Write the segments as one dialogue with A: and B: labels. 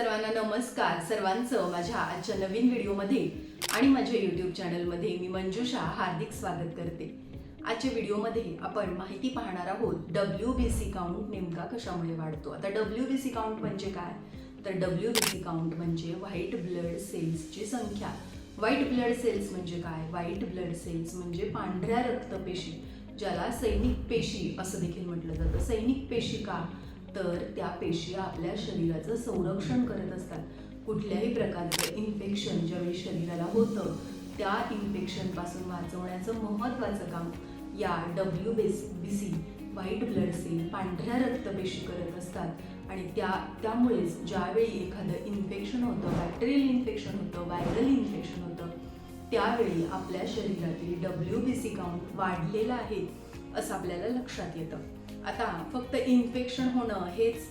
A: सर्वांना नमस्कार. सर्वांचं माझ्या आजच्या नवीन व्हिडिओमध्ये आणि माझ्या यूट्यूब चॅनलमध्ये मी मंजुषा हार्दिक स्वागत करते. आजच्या व्हिडिओमध्ये आपण माहिती पाहणार आहोत WBC काउंट नेमका कशामुळे वाढतो. आता WBC काउंट म्हणजे काय, तर WBC काउंट म्हणजे व्हाईट ब्लड सेल्सची संख्या. व्हाईट ब्लड सेल्स म्हणजे काय, व्हाईट ब्लड सेल्स म्हणजे पांढऱ्या रक्तपेशी, ज्याला सैनिक पेशी असं देखील म्हटलं जातं. सैनिक पेशी का, तर त्या पेशी आपल्या शरीराचं संरक्षण करत असतात. कुठल्याही प्रकारचं इन्फेक्शन ज्यावेळी शरीराला होतं त्या इन्फेक्शनपासून वाचवण्याचं महत्त्वाचं काम या WBC व्हाईट ब्लड सेल पांढऱ्या रक्तपेशी करत असतात. आणि त्यामुळेच ज्यावेळी एखादं इन्फेक्शन होतं, बॅक्टेरियल इन्फेक्शन होतं, व्हायरल इन्फेक्शन होतं, त्यावेळी आपल्या शरीरातील WBC काउंट वाढलेला आहे असं आपल्याला लक्षात येतं. आता फक्त इन्फेक्शन होणं हेच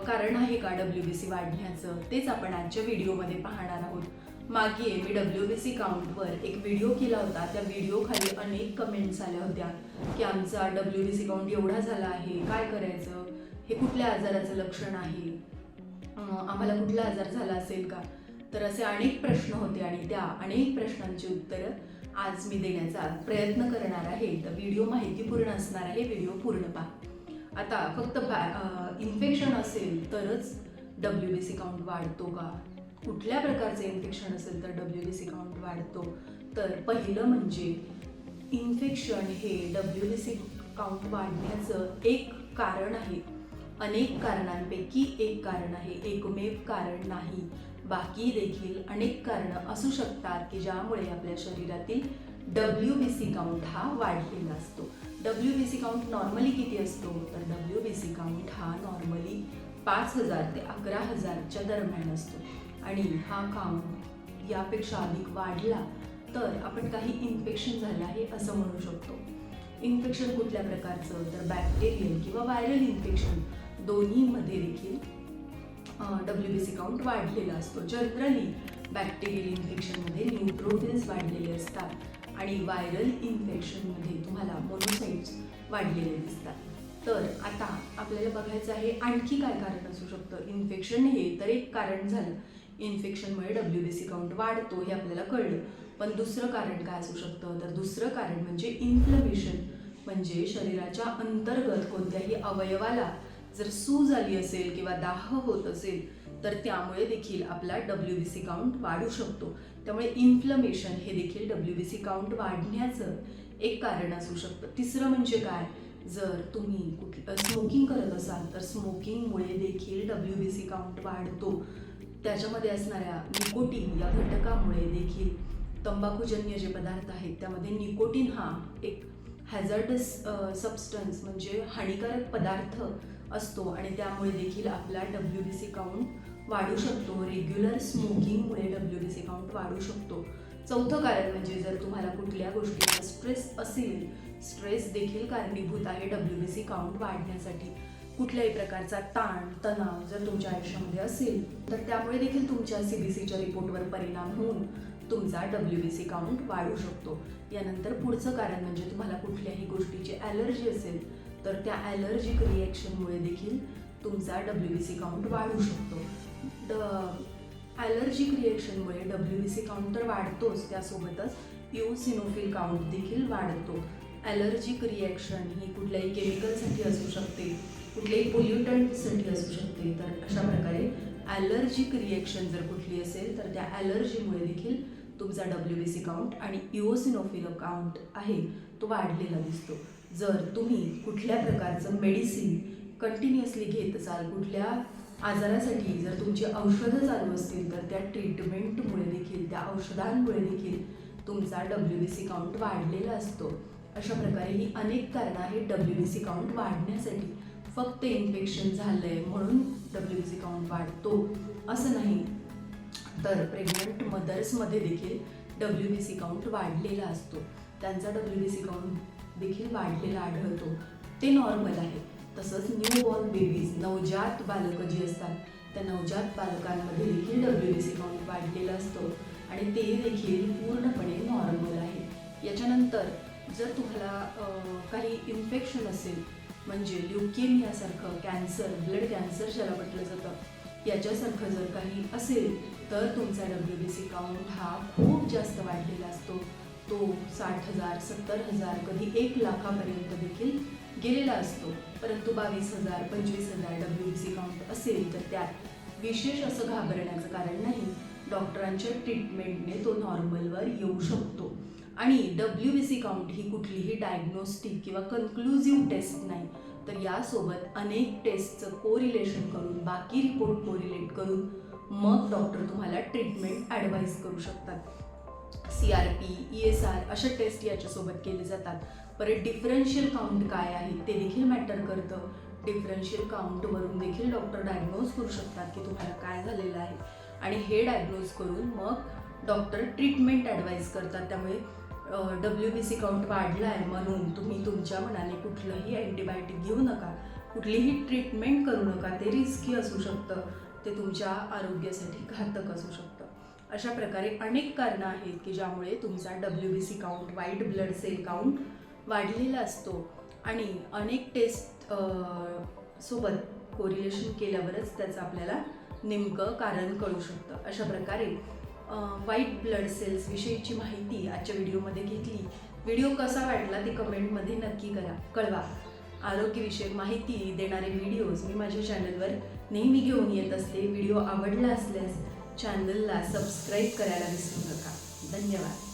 A: कारण आहे का WBC वाढण्याचं, तेच आपण आजच्या व्हिडिओमध्ये पाहणार आहोत. मागे मी WBC काउंटवर एक व्हिडिओ केला होता. त्या व्हिडिओखाली अनेक कमेंट्स आल्या होत्या की आमचा WBC काउंट एवढा झाला आहे, काय करायचं, हे कुठल्या आजाराचं लक्षण आहे, आम्हाला कुठला आजार झाला असेल का. तर असे अनेक प्रश्न होते आणि त्या अनेक प्रश्नांची उत्तरं आज मी देण्याचा प्रयत्न करणार आहे. तर व्हिडिओ माहितीपूर्ण असणार आहे, व्हिडिओ पूर्ण पहा. आता फक्त इन्फेक्शन असेल तरच WBC काउंट वाढतो का, कुठल्या प्रकारचे इन्फेक्शन असेल तर WBC काउंट वाढतो, तर पहिलं म्हणजे इन्फेक्शन हे WBC काउंट वाढण्याचं एक कारण आहे. अनेक कारणांपैकी एक कारण आहे, एकमेव कारण नाही. बाकी देखील अनेक कारणं असू शकतात की ज्यामुळे आपल्या शरीरातील WBC काउंट हा वाढलेला असतो. WBC काउंट नॉर्मली किती असतो, तर WBC काउंट हा नॉर्मली 5,000 ते 11,000च्या दरम्यान असतो. आणि हा काउंट यापेक्षा अधिक वाढला तर आपण काही इन्फेक्शन झालं आहे असं म्हणू शकतो. इन्फेक्शन कुठल्या प्रकारचं, तर बॅक्टेरियल किंवा व्हायरल इन्फेक्शन दोन्हीमध्ये देखील WBC काउंट वाढलेला असतो. जनरली बॅक्टेरियल इन्फेक्शनमध्ये न्यूट्रोफिल्स वाढलेले असतात आणि व्हायरल इन्फेक्शनमध्ये तुम्हाला मोनोसाइट्स वाढलेले दिसतात. तर आता आपल्याला बघायचं आहे आणखी काय कारण असू शकतं. इन्फेक्शन हे तर एक कारण झालं, इन्फेक्शनमुळे WBC काउंट वाढतो हे आपल्याला कळलं. पण दुसरं कारण काय असू शकतं, तर दुसरं कारण म्हणजे इन्फ्लमेशन, म्हणजे शरीराच्या अंतर्गत कोणत्याही अवयवाला जर सूज आली असेल किंवा दाह होत असेल तर त्यामुळे देखील आपला WBC काउंट वाढू शकतो. त्यामुळे इन्फ्लमेशन हे देखील WBC काउंट वाढण्याचं एक कारण असू शकतं. तिसरं म्हणजे काय, जर तुम्ही स्मोकिंग करत असाल तर स्मोकिंगमुळे देखील WBC काउंट वाढतो. त्याच्यामध्ये असणाऱ्या निकोटीन या घटकामुळे देखील, तंबाखूजन्य जे पदार्थ आहेत त्यामध्ये निकोटीन हा एक हॅझर्डस सबस्टन्स म्हणजे हानिकारक पदार्थ असतो आणि त्यामुळे देखील आपला WBC काउंट वाढू शकतो. रेग्युलर स्मोकिंगमुळे WBC काउंट वाढू शकतो. चौथं कारण म्हणजे जर तुम्हाला कुठल्या गोष्टीचा स्ट्रेस असेल, स्ट्रेस देखील कारणीभूत आहे WBC काउंट वाढण्यासाठी. कुठल्याही प्रकारचा ताण तणाव जर तुमच्या आयुष्यामध्ये असेल तर त्यामुळे देखील तुमच्या CBCच्या रिपोर्टवर परिणाम होऊन तुमचा WBC काउंट वाढू शकतो. यानंतर पुढचं कारण म्हणजे तुम्हाला कुठल्याही गोष्टीची ॲलर्जी असेल तर त्या ॲलर्जिक रिॲक्शनमुळे देखील तुमचा WBC काउंट वाढू शकतो. ॲलर्जिक रिॲक्शनमुळे WBC काउंट तर वाढतोच, त्यासोबतच इओसिनोफिल काउंट देखील वाढतो. ॲलर्जिक रिॲक्शन ही कुठल्याही केमिकलसाठी असू शकते, कुठल्याही पोल्युटंटसाठी असू शकते. तर अशा प्रकारे ॲलर्जिक रिॲक्शन जर कुठली असेल तर त्या ॲलर्जीमुळे देखील तुमचा WBC काउंट आणि इओसिनोफिल काउंट आहे तो वाढलेला दिसतो. जर तुम्ही कुठल्या प्रकारचं मेडिसिन कंटिन्युअसली घेत असाल, कुठल्या आजारासाठी जर तुमची औषधं चालू असतील तर त्या ट्रीटमेंटमुळे देखील, त्या औषधांमुळे देखील तुमचा WBC काउंट वाढलेला असतो. अशा प्रकारे ही अनेक कारणं आहेत WBC काउंट वाढण्यासाठी. फक्त इन्फेक्शन झालं आहे म्हणून WBC काउंट वाढतो असं नाही, तर प्रेग्नंट मदर्समध्ये देखील WBC काउंट वाढलेला असतो. त्यांचा WBC काउंट देखील वाढलेला आढळतो, ते नॉर्मल आहे. तसंच न्यूबॉर्न बेबीज, नवजात बालकं जी असतात त्या नवजात बालकांमध्ये देखील WBC काउंट वाढलेला असतो आणि ते देखील पूर्णपणे नॉर्मल आहे. याच्यानंतर जर तुम्हाला काही इन्फेक्शन असेल म्हणजे ल्युकेमियासारखं कॅन्सर, ब्लड कॅन्सर ज्याला म्हटलं जातं, याच्यासारखं जर काही असेल तर तुमचा WBC काउंट हा खूप जास्त वाढलेला असतो. तो 60,000, 70,000, कधी 1 लाखापर्यंत देखील गेलेला असतो. परंतु 22,000, 25,000 WBC काउंट असेल तर त्यात विशेष असं घाबरण्याचं कारण नाही. डॉक्टरांच्या ट्रीटमेंटने तो नॉर्मलवर येऊ शकतो. आणि WBC काउंट ही कुठलीही डायग्नोस्टिक किंवा कन्क्लुझिव्ह टेस्ट नाही, तर यासोबत अनेक टेस्टचं कोरिलेशन करून, बाकी रिपोर्ट कोरिलेट करून मग डॉक्टर तुम्हाला ट्रीटमेंट ॲडवाईज करू शकतात. CRP, ESR अशा टेस्ट याच्यासोबत केले जातात. परत डिफरन्शियल काउंट काय आहे ते देखील मॅटर करतं. डिफरन्शियल काउंटवरून देखील डॉक्टर डायग्नोज करू शकतात की तुम्हाला काय झालेलं आहे, आणि हे डायग्नोज करून मग डॉक्टर ट्रीटमेंट ॲडवाईज करतात. त्यामुळे WBC काउंट वाढला आहे म्हणून तुम्ही तुमच्या मनाने कुठलंही अँटीबायोटिक घेऊ नका, कुठलीही ट्रीटमेंट करू नका. ते रिस्की असू शकतं, ते तुमच्या आरोग्यासाठी घातक असू शकतं. अशा प्रकारे अनेक कारणं आहेत की ज्यामुळे तुमचा WBC count, white blood cell count वाढलेला असतो, आणि अनेक टेस्ट सोबत कोरिलेशन केल्यावरच त्याचं आपल्याला नेमकं कारण कळू शकतं. अशा प्रकारे व्हाईट ब्लड सेल्स विषयीची माहिती आजच्या व्हिडिओमध्ये घेतली. व्हिडिओ कसा वाटला ते कमेंटमध्ये नक्की कळवा. आरोग्यविषयक माहिती देणारे व्हिडिओज मी माझ्या चॅनलवर नेहमी घेऊन येत असते. व्हिडिओ आवडला असल्यास चॅनलला सबस्क्राईब करायला विसरू नका. धन्यवाद.